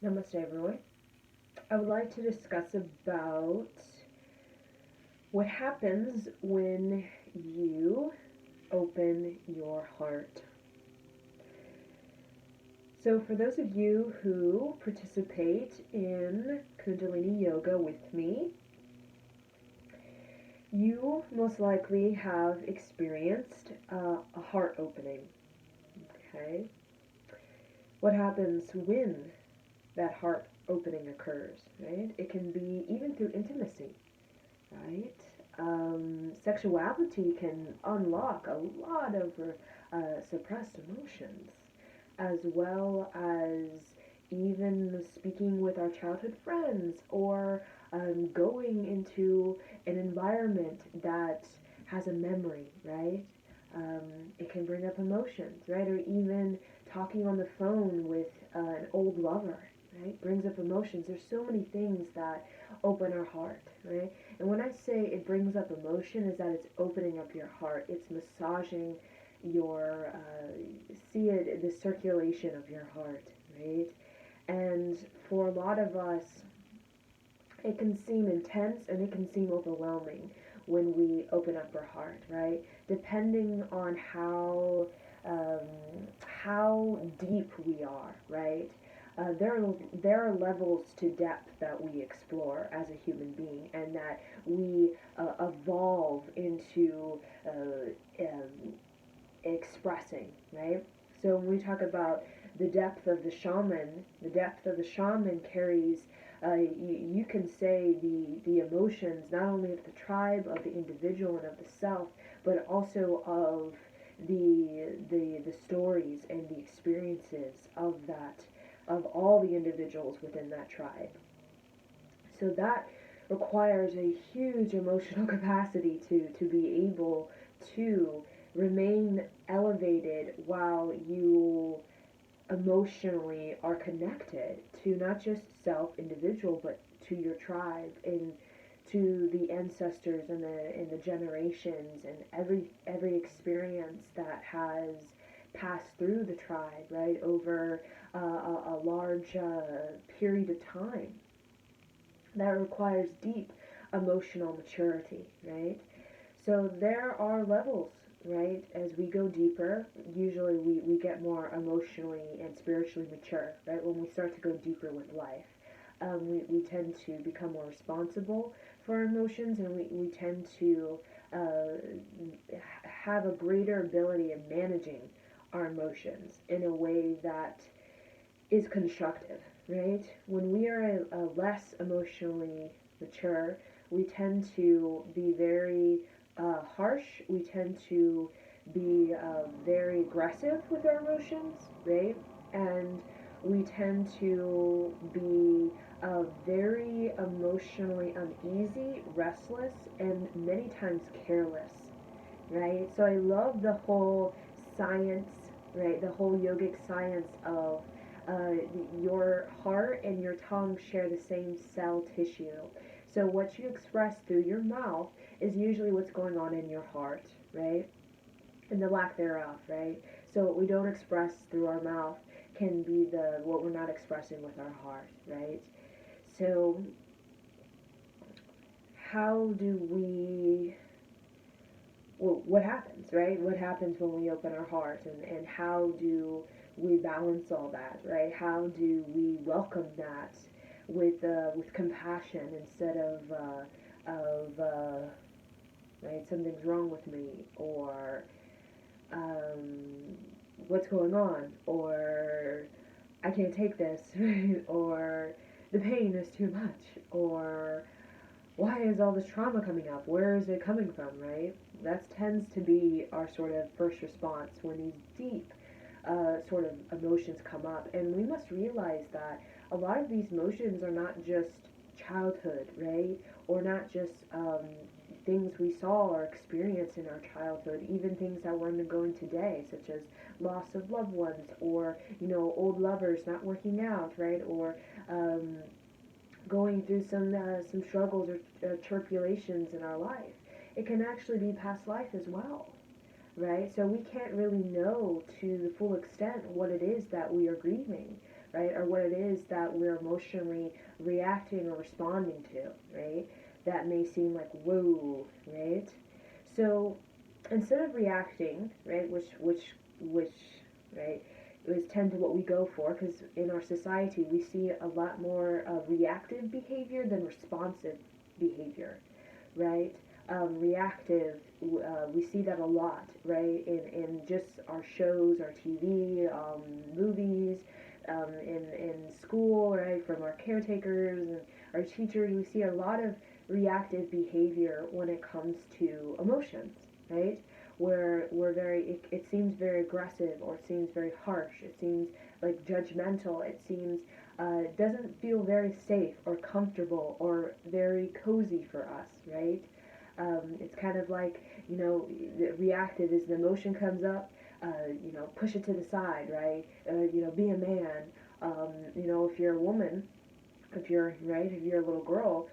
Namaste, everyone. I would like to discuss about what happens when you open your heart. So, for those of you who participate in Kundalini yoga with me, you most likely have experienced a heart opening. Okay? What happens when that heart opening occurs, right? It can be even through intimacy, right? Sexuality can unlock a lot of suppressed emotions, as well as even speaking with our childhood friends or going into an environment that has a memory, right? It can bring up emotions, right? Or even talking on the phone with an old lover, right? Brings up emotions. There's so many things that open our heart, right? And when I say it brings up emotion, is that it's opening up your heart. It's massaging your, see it, the circulation of your heart, right? And for a lot of us, it can seem intense and it can seem overwhelming when we open up our heart, right? Depending on um, how deep we are, right? There are levels to depth that we explore as a human being, and that we evolve into expressing, right? So when we talk about the depth of the shaman carries, you can say the emotions not only of the tribe, of the individual, and of the self, but also of the stories and the experiences of that, of all the individuals within that tribe. So that requires a huge emotional capacity to be able to remain elevated while you emotionally are connected to not just self individual but to your tribe and to the ancestors and the generations and every experience that has passed through the tribe, right, over a large period of time. That requires deep emotional maturity, right? So there are levels, right? As we go deeper, usually we get more emotionally and spiritually mature, right? When we start to go deeper with life, we tend to become more responsible for our emotions, and we tend to have a greater ability of managing our emotions in a way that is constructive, right? When we are less emotionally mature, we tend to be very harsh. We tend to be very aggressive with our emotions, right? And we tend to be very emotionally uneasy, restless, and many times careless, right? So I love the whole science, right? The whole yogic science of uh, your heart and your tongue share the same cell tissue. So what you express through your mouth is usually what's going on in your heart, right? And the lack thereof, right? So what we don't express through our mouth can be the what we're not expressing with our heart, right? So how do we well, what happens, right? What happens when we open our heart, and how do we balance all that, right? How do we welcome that with compassion instead of right, something's wrong with me, or um, what's going on, or I can't take this, or the pain is too much, or why is all this trauma coming up? Where is it coming from, right? That tends to be our sort of first response when these deep sort of emotions come up. And we must realize that a lot of these emotions are not just childhood, right? Or not just things we saw or experienced in our childhood, even things that we're undergoing today, such as loss of loved ones, or, old lovers not working out, right? Or um, going through some struggles or tribulations in our life. It can actually be past life as well, right? So we can't really know to the full extent what it is that we are grieving. right? Or what it is that we're emotionally reacting or responding to, right? That may seem like, whoa, right? So instead of reacting, right, which, right, is tend to what we go for, because in our society we see a lot more reactive behavior than responsive behavior, right? Reactive, we see that a lot, right? In just our shows, our TV, movies, in school, right? From our caretakers and our teachers, we see a lot of reactive behavior when it comes to emotions, right? Where we're it seems very aggressive, or it seems very harsh, it seems like judgmental, it seems doesn't feel very safe or comfortable or very cozy for us, right? It's kind of like, reactive is the emotion comes up, push it to the side, right? Be a man. If you're a woman, if you're right, if you're a little girl,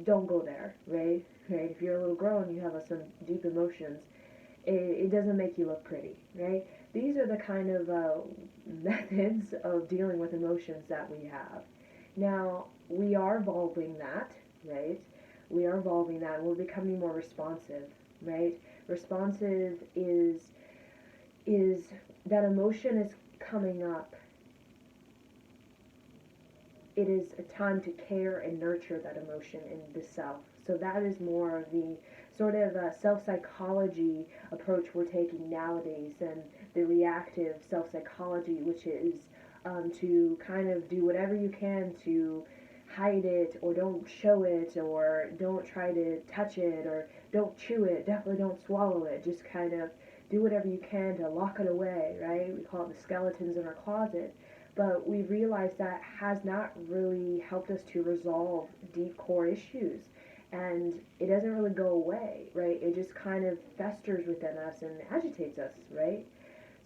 don't go there, right? Right. If you're a little girl and you have some deep emotions, it doesn't make you look pretty, right? These are the kind of methods of dealing with emotions that we have. Now, we are evolving that, right? We are evolving that, and we're becoming more responsive, right? Responsive is that emotion is coming up. It is a time to care and nurture that emotion in the self. So that is more of the sort of self-psychology approach we're taking nowadays, and the reactive self-psychology, which is to kind of do whatever you can to hide it, or don't show it, or don't try to touch it, or don't chew it, definitely don't swallow it, just kind of do whatever you can to lock it away, right? We call it the skeletons in our closet. But we realized that has not really helped us to resolve deep core issues. And it doesn't really go away, right? It just kind of festers within us and agitates us, right?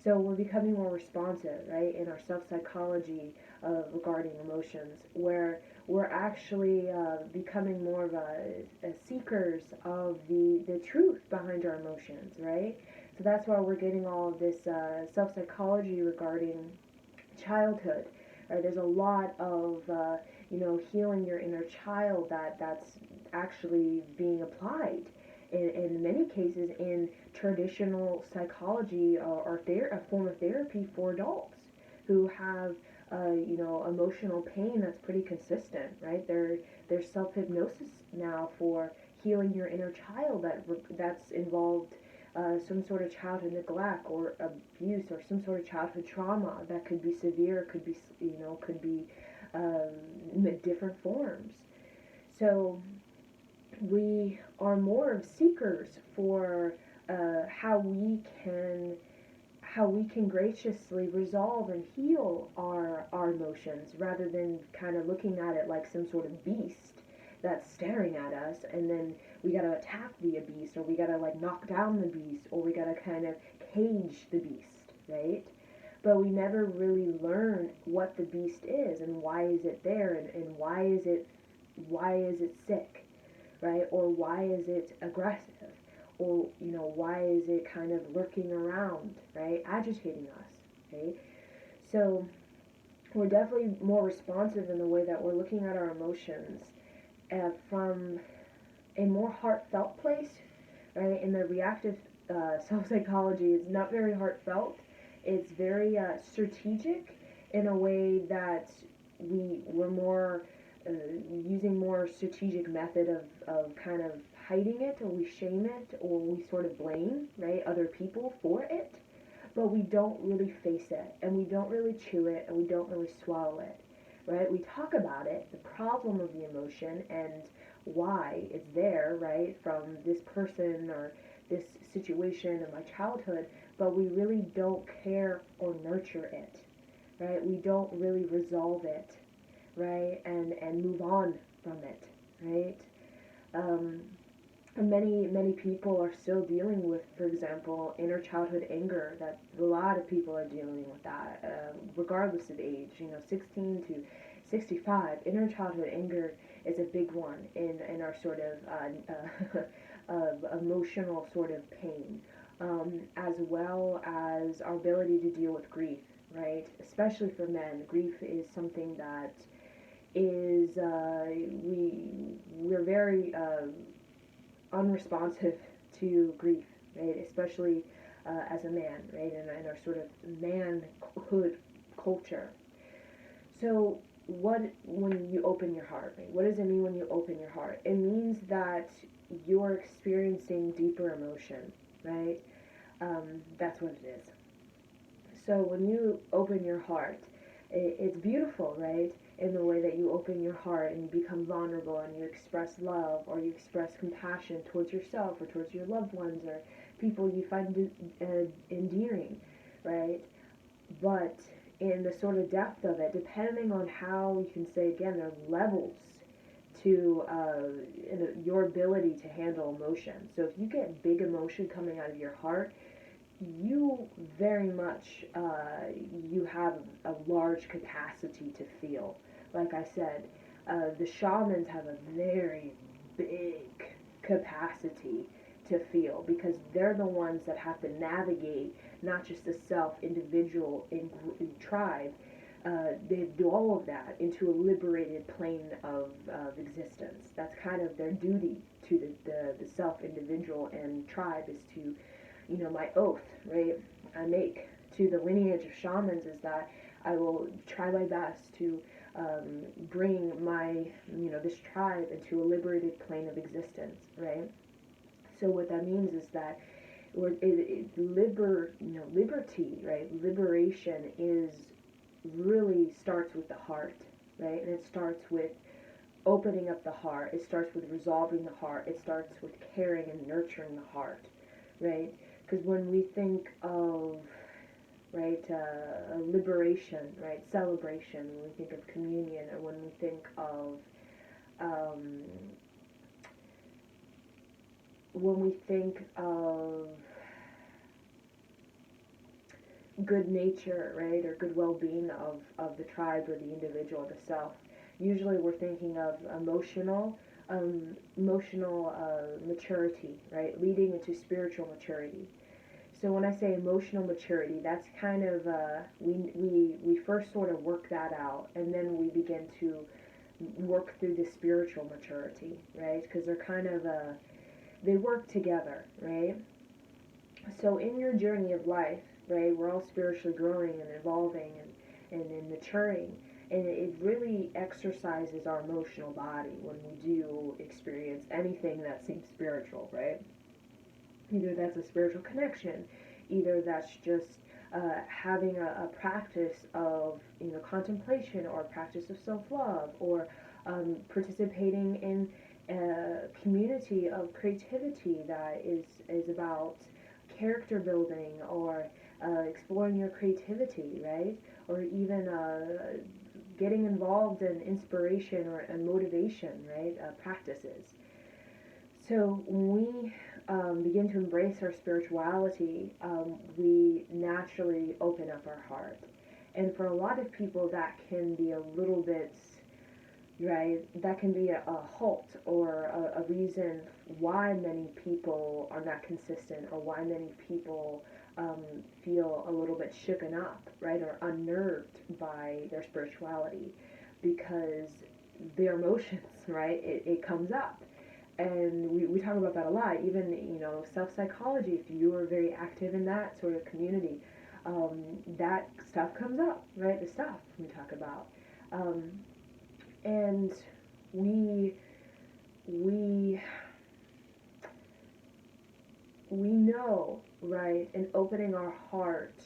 So we're becoming more responsive, right, in our self-psychology regarding emotions, where we're actually becoming more of a seekers of the truth behind our emotions, right? So that's why we're getting all of this self-psychology regarding childhood. Right? There's a lot of healing your inner child that's actually being applied in many cases in traditional psychology, or a form of therapy for adults who have emotional pain that's pretty consistent. Right? There's self hypnosis now for healing your inner child that's involved some sort of childhood neglect or abuse, or some sort of childhood trauma that could be severe, could be different forms. So we are more of seekers for how we can graciously resolve and heal our emotions, rather than kind of looking at it like some sort of beast that's staring at us, and then we gotta attack the beast, or we gotta like knock down the beast, or we gotta kind of cage the beast, right? But we never really learn what the beast is, and why is it there, and why is it sick, right? Or why is it aggressive? Or, why is it kind of lurking around, right? Agitating us, right? So we're definitely more responsive in the way that we're looking at our emotions from a more heartfelt place, right? In the reactive self-psychology, it's not very heartfelt. It's very strategic in a way that we're more using more strategic method of kind of hiding it, or we shame it, or we sort of blame, right, other people for it, but we don't really face it, and we don't really chew it, and we don't really swallow it, right? We talk about it, the problem of the emotion, and why it's there, right, from this person or this situation in my childhood, but we really don't care or nurture it, right? We don't really resolve it, right, and move on from it, right? Um, many people are still dealing with, for example, inner childhood anger. That a lot of people are dealing with that, regardless of age. 16 to 65. Inner childhood anger is a big one in our sort of emotional sort of pain, as well as our ability to deal with grief. right? Especially for men, grief is something that is we're very unresponsive to grief, right? Especially as a man, right? In our sort of manhood culture. So, what when you open your heart, right? What does it mean when you open your heart? It means that you're experiencing deeper emotion, right? That's what it is. So when you open your heart, it's beautiful, right? In the way that you open your heart and you become vulnerable and you express love or you express compassion towards yourself or towards your loved ones or people you find endearing, right? But in the sort of depth of it, depending on how you can say again, there are levels to your ability to handle emotion. So if you get big emotion coming out of your heart, you very much you have a large capacity to feel. Like I said, the shamans have a very big capacity to feel because they're the ones that have to navigate not just the self, individual, in tribe. They do all of that into a liberated plane of existence. That's kind of their duty to the self, individual, and tribe is to, my oath, right, I make to the lineage of shamans is that I will try my best to bring this tribe into a liberated plane of existence, right? So what that means is that liberty, right? Liberation is really starts with the heart, right? And it starts with opening up the heart. It starts with resolving the heart. It starts with caring and nurturing the heart, right? Because when we think of, right, liberation, right, celebration, when we think of communion, or when we think of um, good nature, right, or good well-being of the tribe or the individual, the self, usually we're thinking of emotional maturity, right, leading into spiritual maturity. So when I say emotional maturity, that's kind of we first sort of work that out, and then we begin to work through the spiritual maturity, right? Because they're kind of they work together, right? So in your journey of life, right, we're all spiritually growing and evolving and maturing, and it really exercises our emotional body when we do experience anything that seems spiritual, right? Either that's a spiritual connection, either that's just having a practice of contemplation or a practice of self-love or participating in a community of creativity that is about character building or exploring your creativity, right? Or even getting involved in inspiration or motivation, right? Practices. So when we begin to embrace our spirituality, we naturally open up our heart. And for a lot of people, that can be a little bit, right, that can be a halt or a reason why many people are not consistent or why many people feel a little bit shooken up, right, or unnerved by their spirituality because their emotions, right, it comes up and we talk about that a lot. Even self-psychology, if you are very active in that sort of community, that stuff comes up, right? The stuff we talk about, um, and we we we know, right, in opening our heart,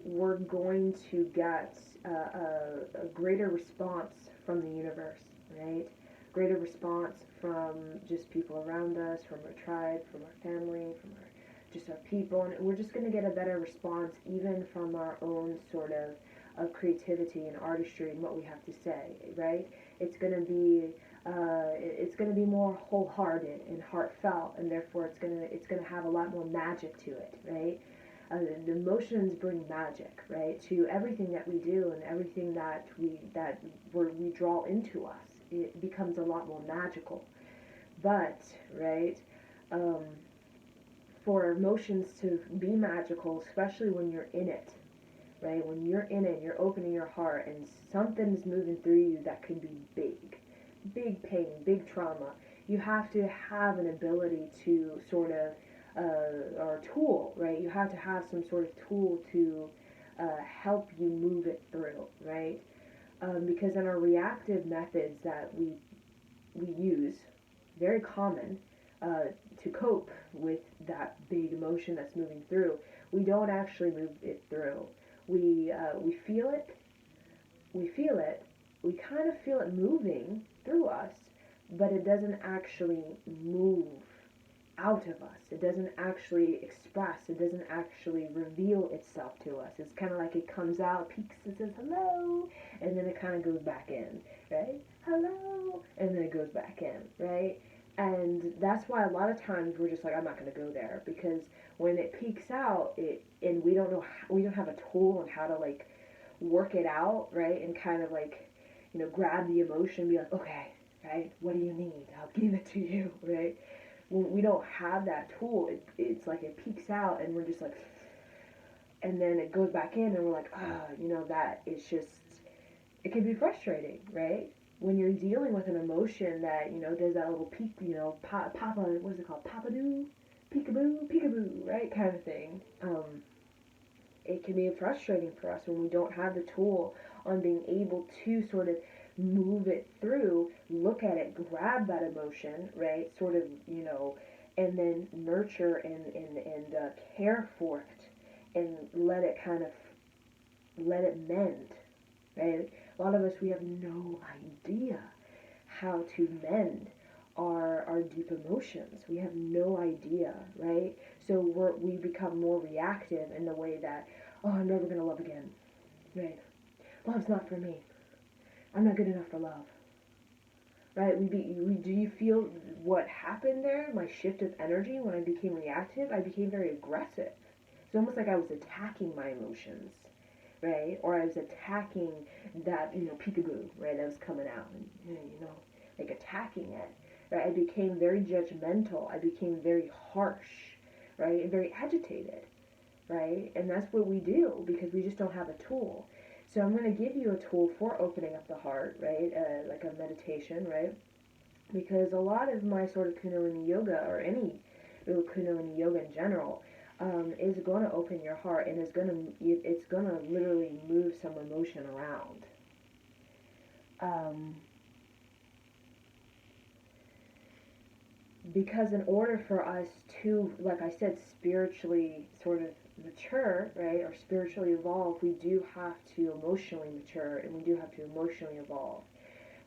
we're going to get a greater response from the universe, right? Greater response from just people around us, from our tribe, from our family, from just our people, and we're just going to get a better response even from our own sort of creativity and artistry and what we have to say, right? It's going to be it's going to be more wholehearted and heartfelt, and therefore it's going to have a lot more magic to it, right? The emotions bring magic, right, to everything that we do and everything we draw into us. It becomes a lot more magical. But right, um, for emotions to be magical, especially when you're in it, right? When you're in it, you're opening your heart, and something's moving through you that could be big pain, big trauma. You have to have an ability to sort of, or tool, right? You have to have some sort of tool to help you move it through, right? Because in our reactive methods that we use, very common, to cope with that big emotion that's moving through, we don't actually move it through. We feel it, we kind of feel it moving through us, but it doesn't actually move out of us. It doesn't actually express, it doesn't actually reveal itself to us. It's kind of like it comes out, peeks, and says hello, and then it kind of goes back in, right? Hello, and then it goes back in, right? And that's why a lot of times we're just like, I'm not going to go there, because when it peaks out, and we don't know, we don't have a tool on how to like work it out, right? And kind of like, grab the emotion, be like, okay, right? What do you need? I'll give it to you, right? When we don't have that tool, it's like it peaks out, and we're just like, and then it goes back in, and we're like, that is just, it can be frustrating, right? When you're dealing with an emotion that, does that little peak, papa, what is it called? Papa-doo? Peekaboo? Peekaboo, right? Kind of thing. It can be frustrating for us when we don't have the tool on being able to sort of move it through, look at it, grab that emotion, right? Sort of, and then nurture and care for it, and let it kind of, let it mend, right? A lot of us, we have no idea how to mend our deep emotions. We have no idea, right? So we become more reactive in the way that, oh, I'm never going to love again, right? Love's not for me. I'm not good enough for love, right? Do you feel what happened there? My shift of energy when I became reactive, I became very aggressive. It's almost like I was attacking my emotions, right? Or I was attacking that, peekaboo, right, that was coming out, and, like attacking it, right? I became very judgmental. I became very harsh, right? And very agitated, right? And that's what we do because we just don't have a tool. So I'm going to give you a tool for opening up the heart, right? Like a meditation, right? Because a lot of my sort of Kundalini yoga, or any real Kundalini yoga in general, is going to open your heart, and it's going to literally move some emotion around. Because in order for us to, like I said, spiritually sort of mature, right, or spiritually evolve, we do have to emotionally mature, and we do have to emotionally evolve.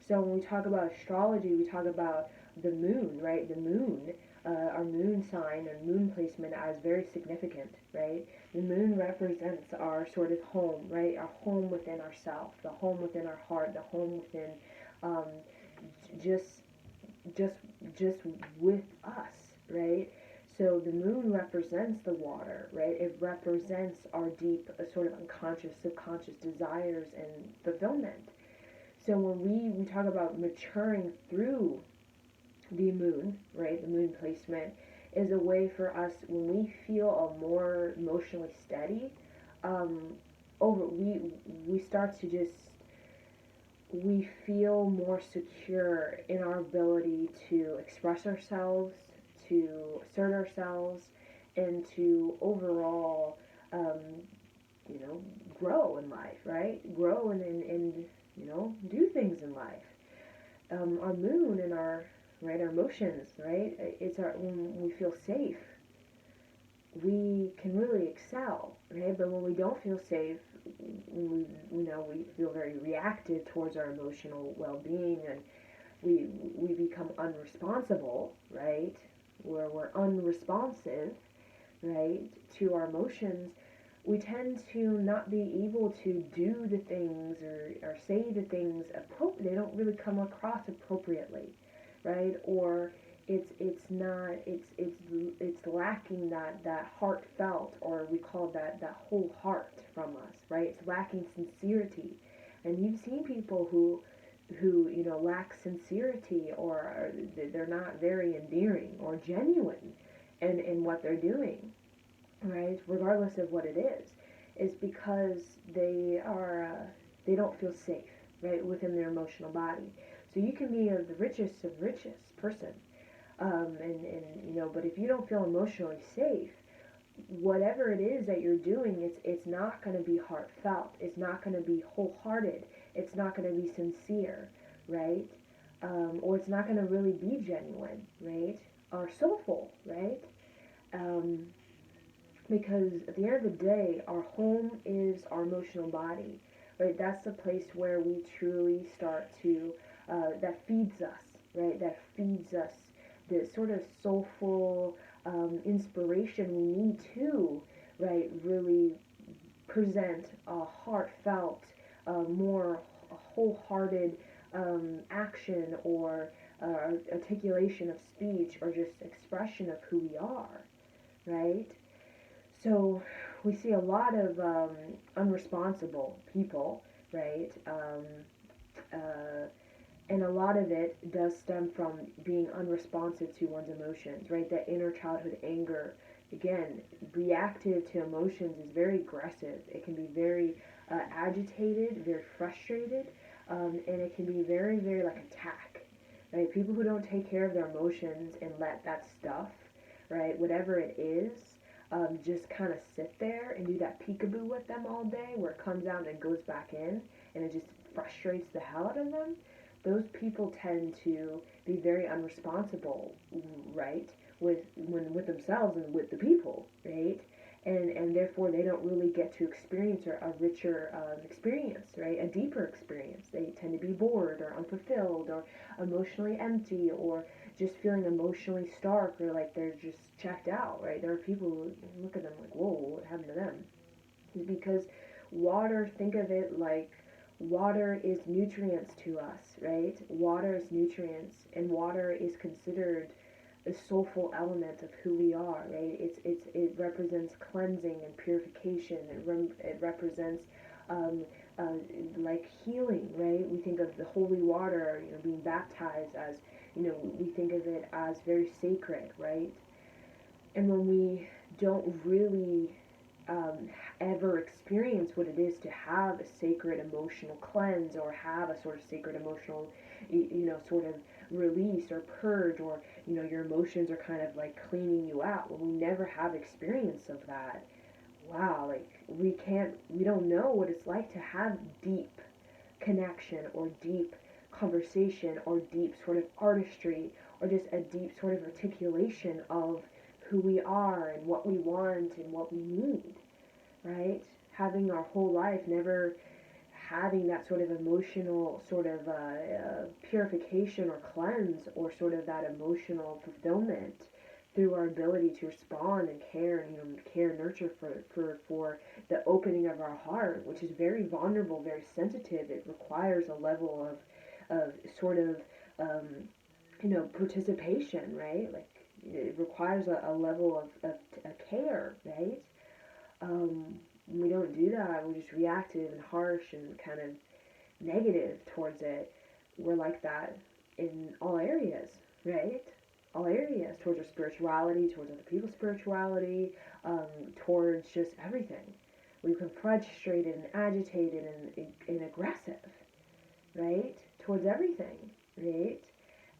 So when we talk about astrology, we talk about the moon, right? The moon, our moon sign and moon placement as very significant, right? The moon represents our sort of home, right? Our home within ourself, the home within our heart, the home within, um, just just just with us, right? So the moon represents the water, right? It represents our deep, sort of unconscious, subconscious desires and fulfillment. So when we talk about maturing through the moon, right? The moon placement is a way for us when we feel a more emotionally steady. Um, over we start to just, we feel more secure in our ability to express ourselves, to assert ourselves, and to overall, um, grow in life, right? Grow and do things in life. Our moon and our, right, our emotions, right? It's our, when we feel safe, we can really excel, right? But when we don't feel safe, we feel very reactive towards our emotional well-being, and we become unresponsible, right? Where we're unresponsive, right, to our emotions. We tend to not be able to do the things, or say the things they don't really come across appropriately, right? Or it's not, it's lacking that heartfelt, or we call that whole heart from us, right? It's lacking sincerity. And you've seen people who lack sincerity, or they're not very endearing or genuine in what they're doing, right? Regardless of what it is. is because they don't feel safe, right, within their emotional body. So you can be the richest of richest person, but if you don't feel emotionally safe, whatever it is that you're doing, it's not going to be heartfelt. It's not going to be wholehearted. It's not going to be sincere, right? Or it's not going to really be genuine, right? Or soulful, right? Um, because at the end of the day, our home is our emotional body, right? That's the place where we truly start to, that feeds us, right? That feeds us the sort of soulful inspiration we need to, right, really present a heartfelt, more wholehearted action or articulation of speech or just expression of who we are, right? So we see a lot of unresponsible people, right? And a lot of it does stem from being unresponsive to one's emotions, right? That inner childhood anger, again, reactive to emotions is very aggressive. It can be very agitated, very frustrated, and it can be very, very like attack, right? People who don't take care of their emotions and let that stuff, right, whatever it is, just kind of sit there and do that peekaboo with them all day where it comes out and it goes back in and it just frustrates the hell out of them. Those people tend to be very unresponsible, right, with themselves and with the people, right, and therefore they don't really get to experience a richer experience, right, a deeper experience. They tend to be bored or unfulfilled or emotionally empty or just feeling emotionally stark or like they're just checked out, right? There are people who look at them like, whoa, what happened to them? It's because water, think of it like water is nutrients to us, right? Water is nutrients, and water is considered a soulful element of who we are, right? It represents cleansing and purification. It represents um, uh, like healing, right? We think of the holy water, being baptized as, we think of it as very sacred, right? And when we don't really ever experience what it is to have a sacred emotional cleanse or have a sort of sacred emotional, sort of release or purge, or, your emotions are kind of like cleaning you out. When we never have experience of that, wow, like we don't know what it's like to have deep connection or deep conversation or deep sort of artistry or just a deep sort of articulation of who we are and what we want and what we need, right? Having our whole life never having that sort of emotional sort of purification or cleanse or sort of that emotional fulfillment through our ability to respond and care and care and nurture for the opening of our heart, which is very vulnerable, very sensitive. It requires a level of sort of participation, right? Like it requires a level of care, right? We don't do that. We're just reactive and harsh and kind of negative towards it. We're like that in all areas, right? All areas, towards our spirituality, towards other people's spirituality, towards just everything. We become frustrated and agitated and aggressive, right? Towards everything, right?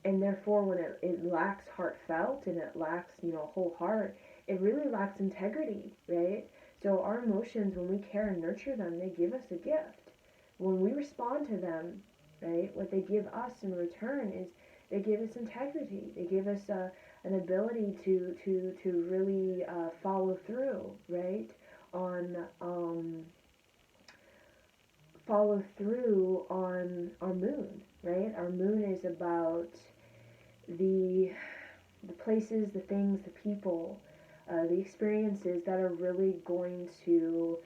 And therefore, when it lacks heartfelt and it lacks, whole heart, it really lacks integrity, right? So our emotions, when we care and nurture them, they give us a gift. When we respond to them, right, what they give us in return is they give us integrity. They give us an ability to really follow through, right, on follow through on our moon, right? Our moon is about the places, the things, the people, the experiences that are really going to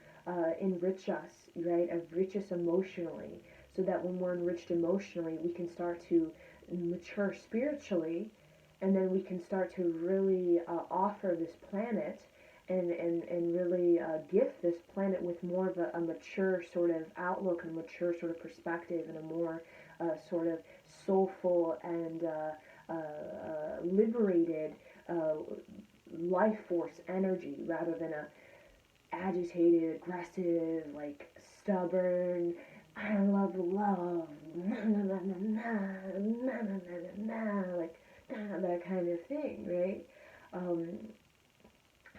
enrich us, right? Enrich us emotionally, so that when we're enriched emotionally, we can start to mature spiritually, and then we can start to really offer this planet and really gift this planet with more of a mature sort of outlook and mature sort of perspective and a more sort of soulful and liberated life force energy rather than agitated, aggressive, like stubborn. I love love, na na na na na na na na na, like that kind of thing, right? Um,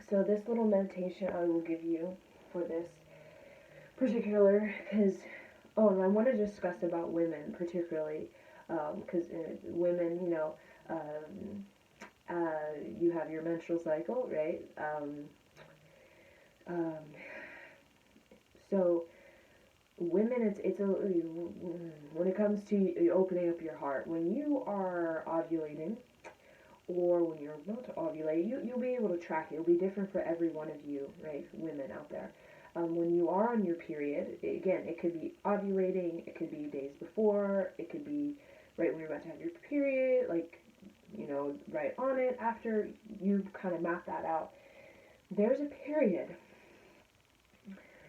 so this little meditation I will give you for this particular, because and I want to discuss about women particularly, because women, you have your menstrual cycle, right? Um, so women, it's a when it comes to opening up your heart, when you are ovulating or when you're about to ovulate, you'll be able to track it. It'll be different for every one of you, right? Women out there. When you are on your period, again, it could be ovulating, it could be days before, it could be right when you're about to have your period, like, right on it, after you kind of map that out. There's a period,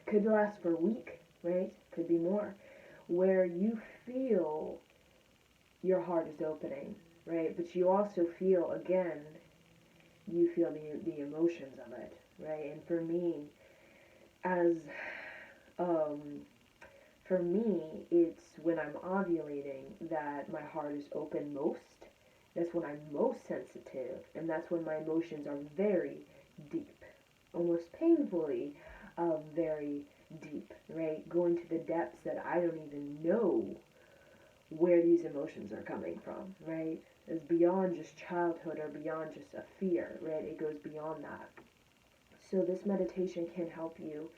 could last for a week, right? Could be more, where you feel your heart is opening, right? But you also feel, again, you feel the emotions of it, right? And as um, for me, it's when I'm ovulating that my heart is open most. That's when I'm most sensitive, and that's when my emotions are very deep, almost painfully, very deep, right? Going to the depths that I don't even know where these emotions are coming from, right? It's beyond just childhood or beyond just a fear, right? It goes beyond that. So this meditation can help you,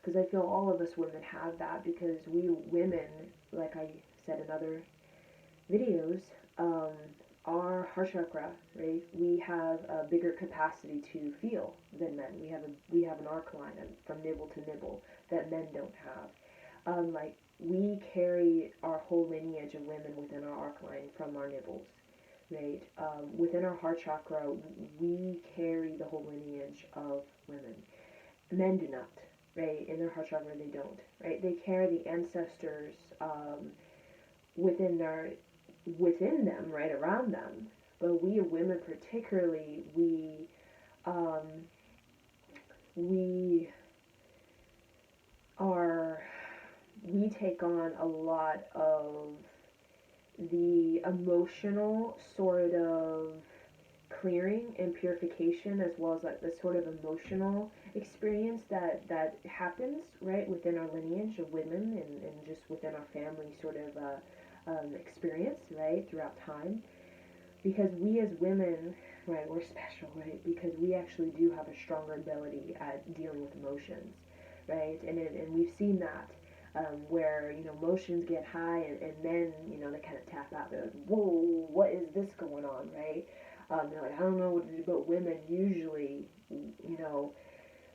because I feel all of us women have that, because we women, like I said in other videos, um, our heart chakra, right? We have a bigger capacity to feel than men. We have an arc line from nibble to nibble that men don't have. Like we carry our whole lineage of women within our arc line from our nibbles, right? Within our heart chakra, we carry the whole lineage of women. Men do not, right? In their heart chakra, they don't, right? They carry the ancestors within their within them, right around them. But we women, particularly, um, we are we take on a lot of the emotional sort of clearing and purification, as well as like the sort of emotional experience that happens right within our lineage of women, and just within our family sort of experience right throughout time, because we as women, right, we're special, right, because we actually do have a stronger ability at dealing with emotions, right, and we've seen that, where emotions get high, and then they kind of tap out. They're like, whoa, what is this going on, right? They're like, I don't know what to do. But women usually,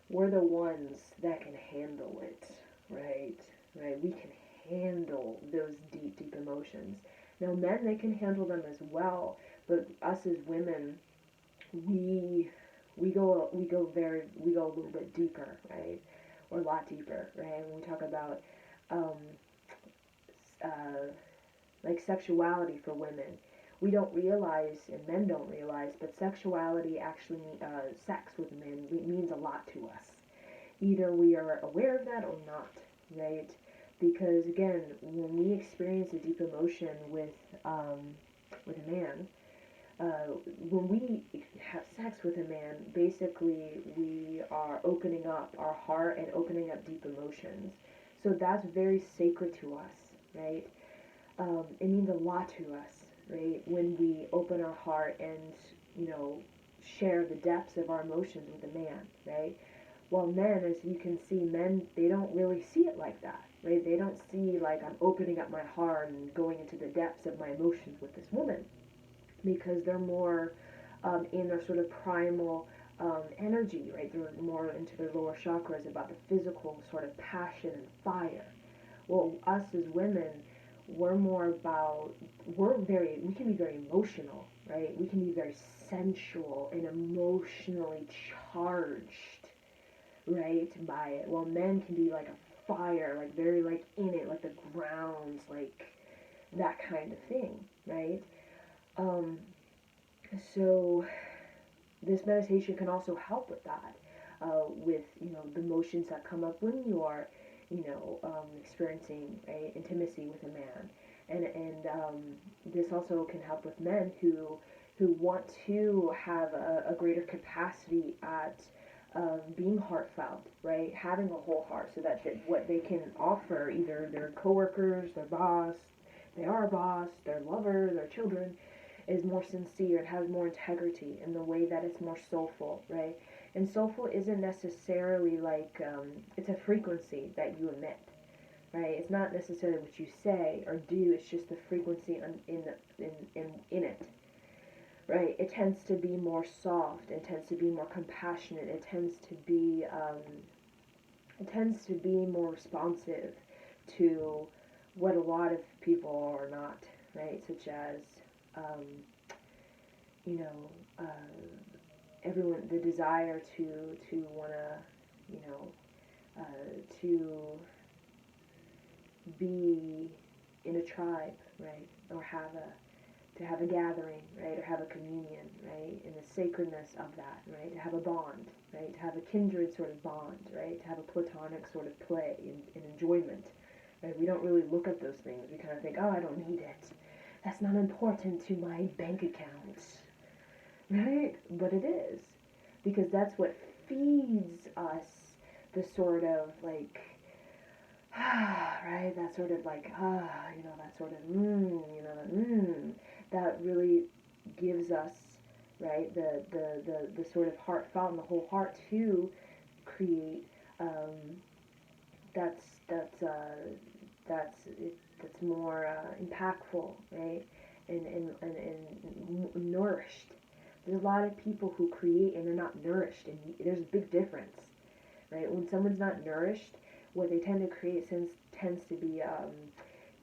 we're the ones that can handle it, right? Right, we can handle those deep, deep emotions. Now, men, they can handle them as well, but us as women, we we go a little bit deeper, right? Or a lot deeper, right? When we talk about um, uh, like sexuality for women, we don't realize, and men don't realize, but sexuality actually, sex with men means a lot to us. Either we are aware of that or not, right? Because again, when we experience a deep emotion with a man, when we have sex with a man, basically we are opening up our heart and opening up deep emotions. So that's very sacred to us, right? It means a lot to us, right? When we open our heart and, you know, share the depths of our emotions with a man, right? While men, as you can see, men, they don't really see it like that, right? They don't see like I'm opening up my heart and going into the depths of my emotions with this woman, because they're more in their sort of primal energy, right? They're more into their lower chakras, about the physical sort of passion and fire. Well, us as women, we're more about, we can be very emotional, right? We can be very sensual and emotionally charged, right, by it. While men can be like a fire, like very like in it, like the grounds, like that kind of thing, right? Um, so this meditation can also help with that. with, the emotions that come up when you are, experiencing intimacy with a man. And this also can help with men who want to have a greater capacity at being heartfelt, right? Having a whole heart, so that what they can offer, either their coworkers, their boss, they are a boss, their lover, their children, is more sincere and has more integrity in the way that it's more soulful, right? And soulful isn't necessarily like, it's a frequency that you emit, right? It's not necessarily what you say or do, it's just the frequency in it, right? It tends to be more soft, it tends to be more compassionate, it tends to be more responsive to what a lot of people are not, right? Such as, um, you know, everyone, the desire to wanna, you know, to be in a tribe, right? Or to have a gathering, right? Or have a communion, right? In the sacredness of that, right? To have a bond, right? To have a kindred sort of bond, right? To have a platonic sort of play and enjoyment, right? We don't really look at those things. We kind of think, oh, I don't need it. That's not important to my bank account, right? But it is, because that's what feeds us the sort of like, right? That sort of like, that sort of, that really gives us, right, the sort of heartfelt and the whole heart to create, that's, that's, uh, that's more impactful, right? And nourished. There's a lot of people who create and they're not nourished, and there's a big difference, right? When someone's not nourished, what they tend to create tends to be,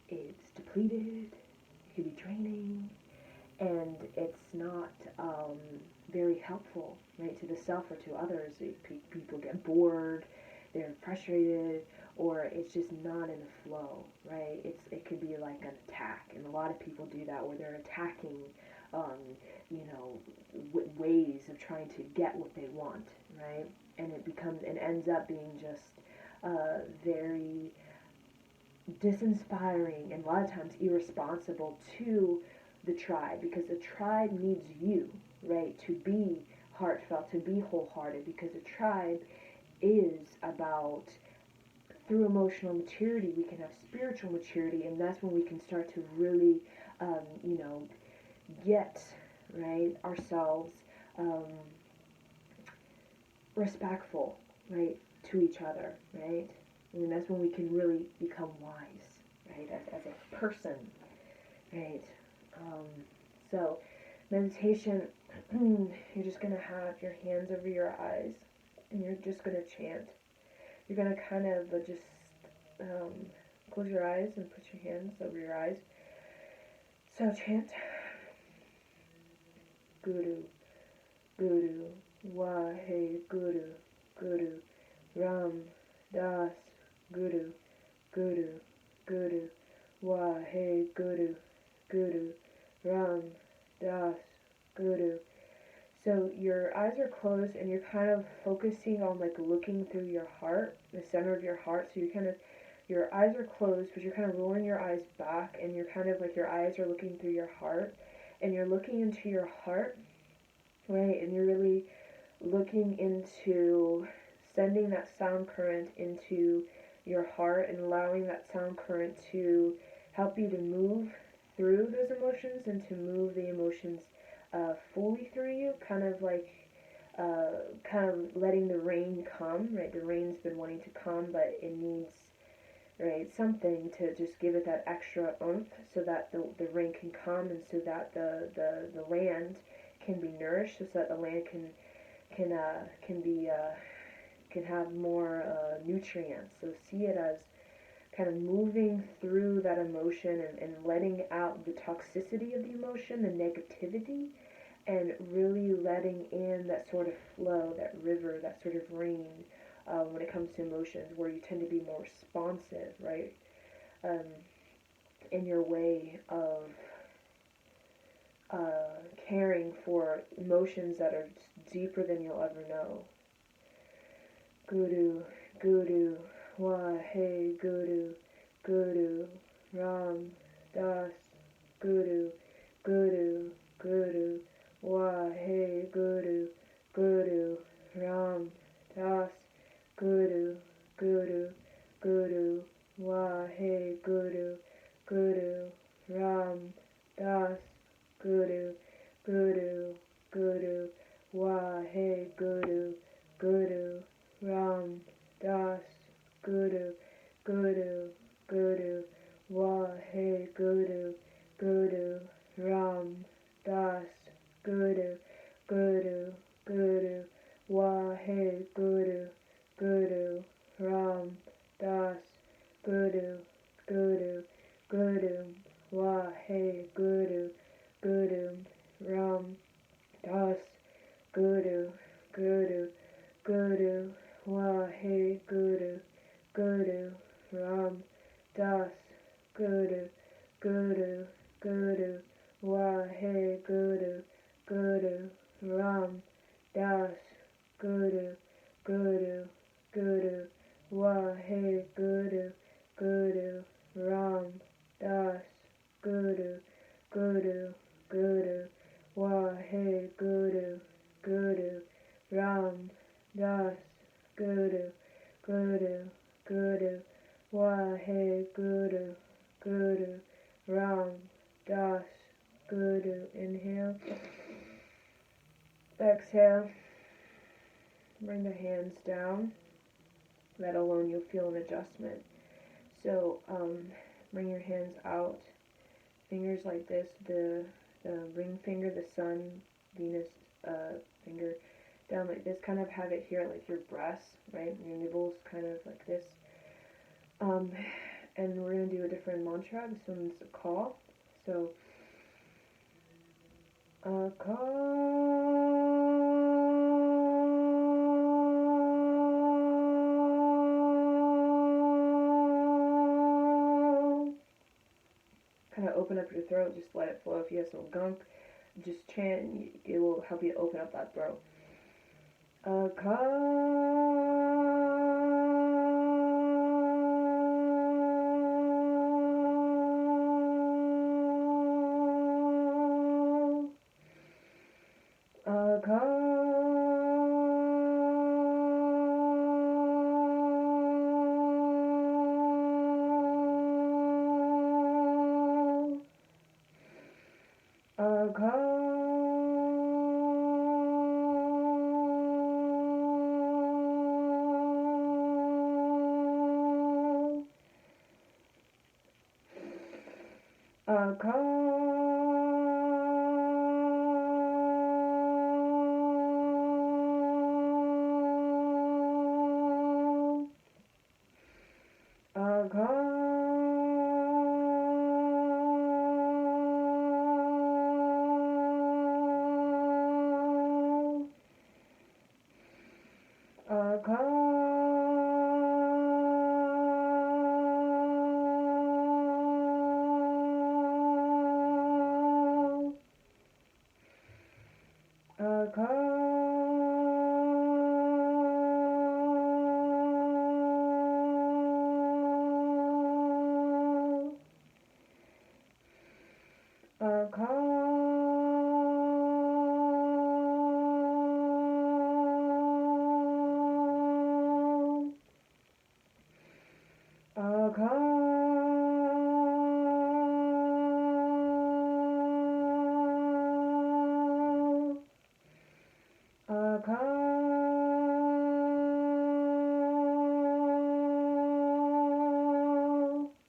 it's depleted, it can be draining, and it's not very helpful, right, to the self or to others. People get bored, they're frustrated, or it's just not in the flow, right? It could be like an attack, and a lot of people do that where they're attacking, um, ways of trying to get what they want, right? And it ends up being just very disinspiring and a lot of times irresponsible to the tribe, because the tribe needs you, right, to be heartfelt, to be wholehearted, because the tribe is about, through emotional maturity we can have spiritual maturity, and that's when we can start to really get, right, ourselves um, respectful, right, to each other, right? I mean, that's when we can really become wise, right, as a person, right? Um, so, meditation, you're just going to have your hands over your eyes, and you're just going to chant. You're going to kind of just close your eyes and put your hands over your eyes. So, chant. Guru, Guru, Wahe Guru, Guru, Ram, Das, Guru, Guru, Guru, Wahe Guru, Guru, Ram, Das, Guru. So your eyes are closed and you're kind of focusing on like looking through your heart, the center of your heart. So your eyes are closed, but you're kind of rolling your eyes back and you're kind of like your eyes are looking through your heart and you're looking into your heart, right? And you're really looking into sending that sound current into your heart and allowing that sound current to help you to move through those emotions and to move the emotions fully through you, kind of like kind of letting the rain come, right? The rain's been wanting to come, but it needs, right, something to just give it that extra oomph so that the rain can come and so that the land can be nourished, so that the land can have more nutrients. So see it as kind of moving through that emotion and letting out the toxicity of the emotion, the negativity, and really letting in that sort of flow, that river, that sort of rain when it comes to emotions, where you tend to be more responsive, right, in your way of caring for emotions that are deeper than you'll ever know. Guru, Guru, Wahe Guru, Guru, Ram Das, Guru, Guru, Guru, Wahe Guru, Guru, Ram Das, Guru, Guru, Guru, Wahe Guru, Guru, Ram Das, Guru, Guru, Guru, Wahe Guru, Guru, Ram Das, Guru, Guru, Guru, Wahe Guru, Guru, Ram Das, Guru, Guru, Guru, Wahe Guru, Guru, Ram Das, Guru, Guru, Guru, Wahe Guru, Guru, Ram Das, Guru, Guru, Guru, Wahe Guru, Guru, Ram Das, Guru, Guru, Guru, Wahe Guru, Guru, Ram Das, Guru, Guru, Guru, Wahe Guru, Guru, Ram Das, Guru, Guru, Guru, Wahe Guru, Guru, Ram Das, Guru, Guru, Guru, Wahe Guru, Guru, Ram Das, Guru. Inhale. Exhale. Bring the hands down. That alone you'll feel an adjustment. So bring your hands out. Fingers like this. The ring finger, the sun, Venus finger down like this. Kind of have it here like your breasts, right? Your nipples kind of like this. And we're going to do a different mantra. This one's a call. So, a call. Kind of open up your throat. Just let it flow. If you have some gunk, just chant. It will help you open up that throat. A call. A call. A call. A call. A call. A call. A call. A call. A call. A call.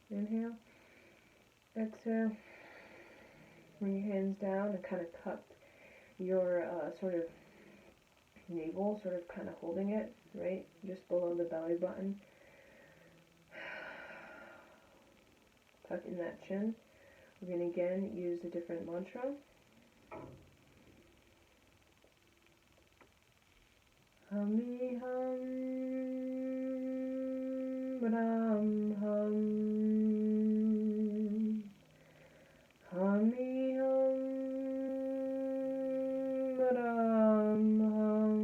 Inhale. Exhale. Bring your hands down and kind of cup your sort of navel, sort of kind of holding it, right? Just below the belly button. Tuck in that chin. We're going to again use a different mantra. Hum-mi hum, ram hum. Hum-mi hum, ram hum.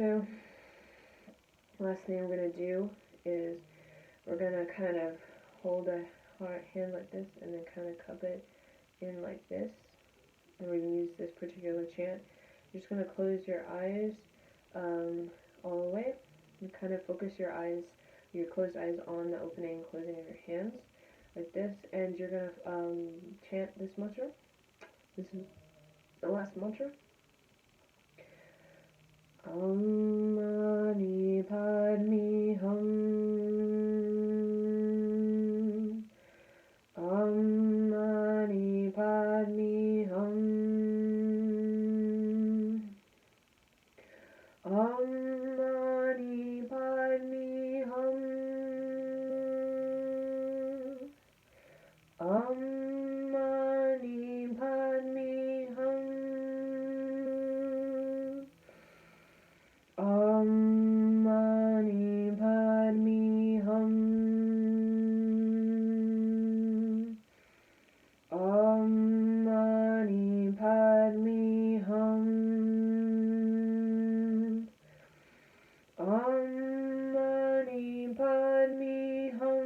So, last thing I'm going to do is we're going to kind of hold a hand like this and then kind of cup it in like this. And we're going to use this particular chant. You're just going to close your eyes all the way. And kind of focus your closed eyes on the opening and closing of your hands like this. And you're going to chant this mantra. This is the last mantra. Mani Padme Hum. Mani Padme Hum. Mani Padme Hum. Mani Padme Hum. Mani Padme Hum. Mani Padme Hum. Mani Padme Hum.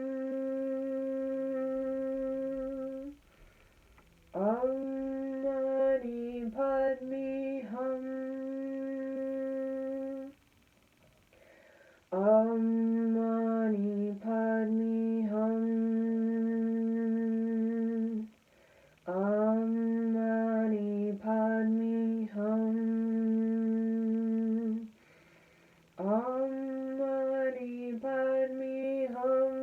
Mani Padme Hum. Mani Padme Hum. Mani Padme Hum. Mani Padme Hum.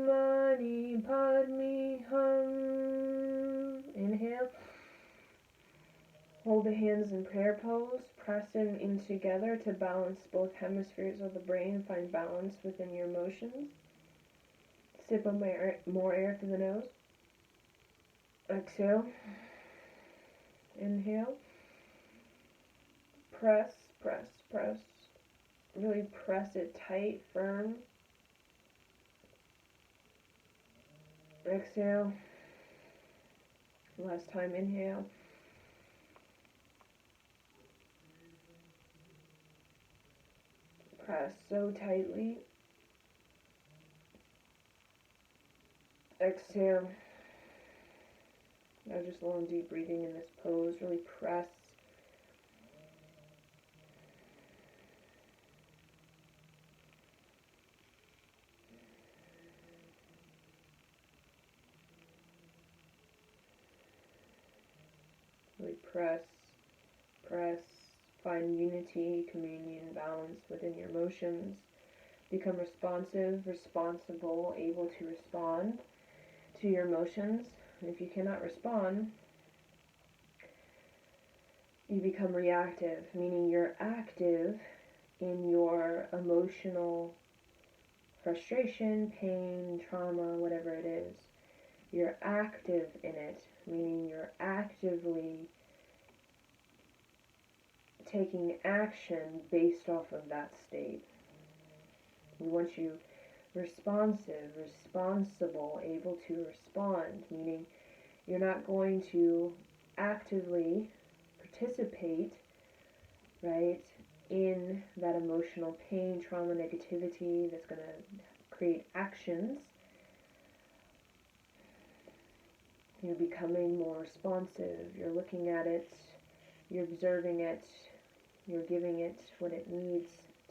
Mani Padme Hum. Inhale. Hold the hands in prayer pose. Press them in together to balance both hemispheres of the brain. Find balance within your emotions. Sip of more air through the nose. Exhale. Inhale. Press, press, press. Really press it tight, firm. Exhale. Last time, inhale. Press so tightly. Exhale. Now just long, deep breathing in this pose. Really press. Really press, press. Find unity, communion, balance within your emotions. Become responsive, responsible, able to respond to your emotions. And if you cannot respond, you become reactive, meaning you're active in your emotional frustration, pain, trauma, whatever it is. You're active in it, meaning you're actively taking action based off of that state. We want you responsive, responsible, able to respond, meaning you're not going to actively participate, right, in that emotional pain, trauma, negativity that's going to create actions. You're becoming more responsive. You're looking at it, you're observing it, you're giving it what it needs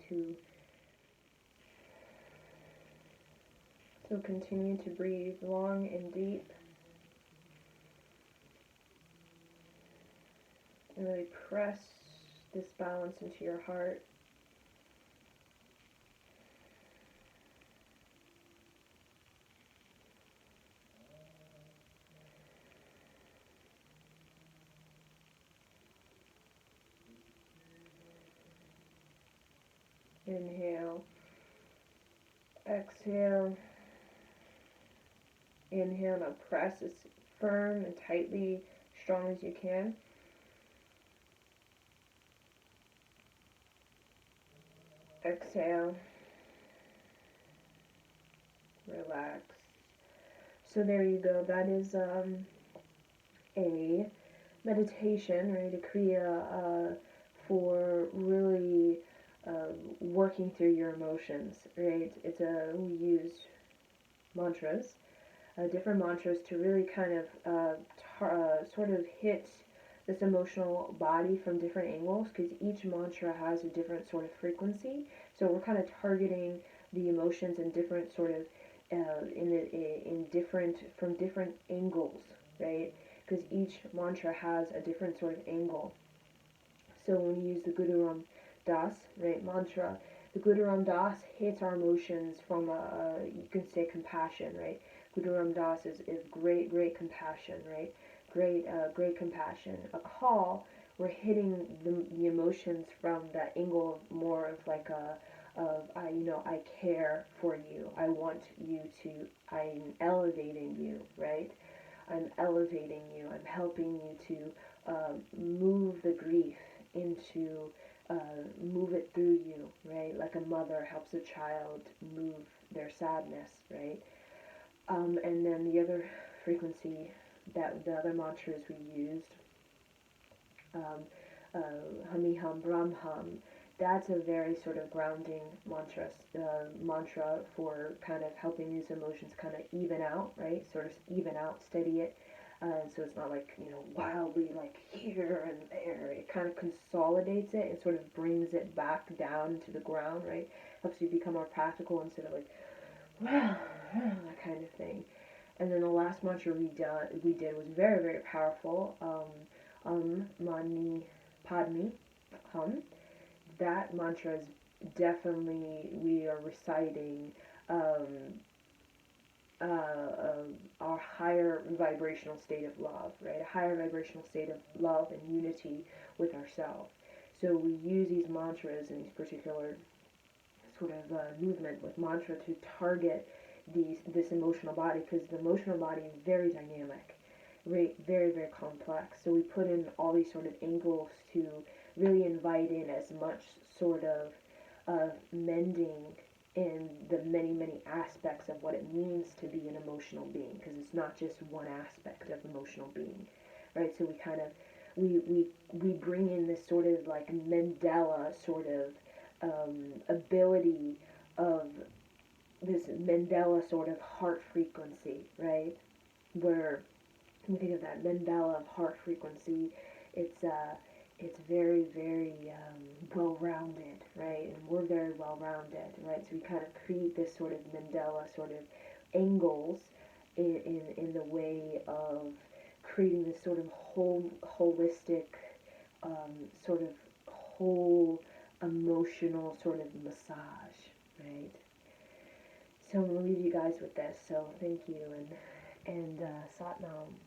to. So continue to breathe long and deep. And really press this balance into your heart. Inhale. Exhale. Inhale. Now press as firm and tightly, strong as you can. Exhale. Relax. So there you go. That is a meditation, right? A kriya for really working through your emotions, right? We use mantras, different mantras to really kind of sort of hit this emotional body from different angles, because each mantra has a different sort of frequency. So we're kind of targeting the emotions in different sort of in different from different angles, right? Because each mantra has a different sort of angle. So when we use the Guru Ram Das, right, mantra, the Guru Ram Das hits our emotions from you can say compassion, right? Guru Ram Das is great compassion, right? Great compassion. A call, we're hitting the emotions from that angle of more of like a of I care for you. I want you to. I'm elevating you, right? I'm elevating you. I'm helping you to move the grief into move it through you, right? Like a mother helps a child move their sadness, right? And then the other frequency that the other mantras we used, um, Hami Hum Brahm Hum, that's a very sort of grounding mantra for kind of helping these emotions kind of even out, right? Sort of even out, steady it. So it's not like, wildly like here and there. It kind of consolidates it and sort of brings it back down to the ground, right? Helps you become more practical instead of like, that kind of thing. And then the last mantra we did was very powerful. Mani Padme Hum. That mantra is definitely, we are reciting um, our higher vibrational state of love, right? A higher vibrational state of love and unity with ourselves. So we use these mantras in these particular sort of movement with mantra to target this emotional body, because the emotional body is very dynamic, very complex. So we put in all these sort of angles to really invite in as much sort of mending in the many aspects of what it means to be an emotional being, because it's not just one aspect of emotional being, right? So we kind of we bring in this sort of like Mandela sort of ability of this Mandela sort of heart frequency, right? Where you think of that Mandela of heart frequency, it's very well rounded, right? And we're very well rounded, right? So we kind of create this sort of Mandela sort of angles in the way of creating this sort of holistic sort of whole emotional sort of massage, right? So I'm gonna leave you guys with this. So thank you and Sat Nam.